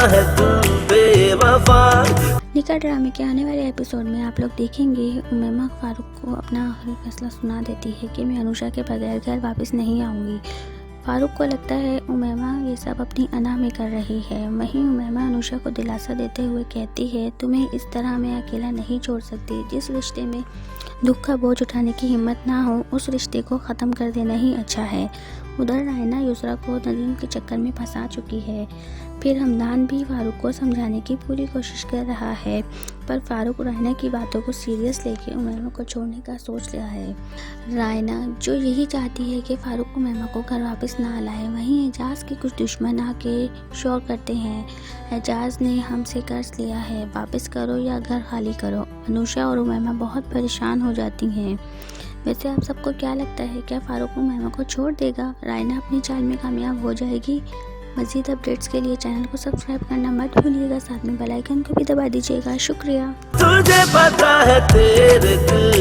है तू बेवफा। निका ड्रामे के आने वाले एपिसोड में आप लोग देखेंगे उमैमा फारूक को अपना फैसला सुना देती है कि मैं अनुषा के बगैर घर वापस नहीं आऊँगी। फारूक को लगता है उमैमा ये सब अपनी अना में कर रही है। वहीं उमैमा अनुषा को दिलासा देते हुए कहती है तुम्हें इस तरह मैं अकेला नहीं छोड़ सकती। जिस रिश्ते में दुख का बोझ उठाने की हिम्मत ना हो उस रिश्ते को ख़त्म कर देना ही अच्छा है। उधर रायना युसरा को नदीम के चक्कर में फंसा चुकी है। फिर हमदान भी फारूक को समझाने की पूरी कोशिश कर रहा है, पर फारूक रायना की बातों को सीरियस लेके उमैमा को छोड़ने का सोच रहा है। रायना जो यही चाहती है कि फारूक उमैमा को घर वापस ना लाए। वहीं एजाज के कुछ दुश्मन आके शोर करते हैं, एजाज ने हमसे कर्ज लिया है, वापस करो या घर खाली करो। अनुषा और उमैमा बहुत परेशान हो जाती हैं। वैसे आप सबको क्या लगता है, क्या फारूक उमैमा को छोड़ देगा? रायना अपनी चाल में कामयाब हो जाएगी? मज़ीद अपडेट्स के लिए चैनल को सब्सक्राइब करना मत भूलिएगा, साथ में बेल आइकन को भी दबा दीजिएगा। शुक्रिया। तुझे पता है तेरे दिल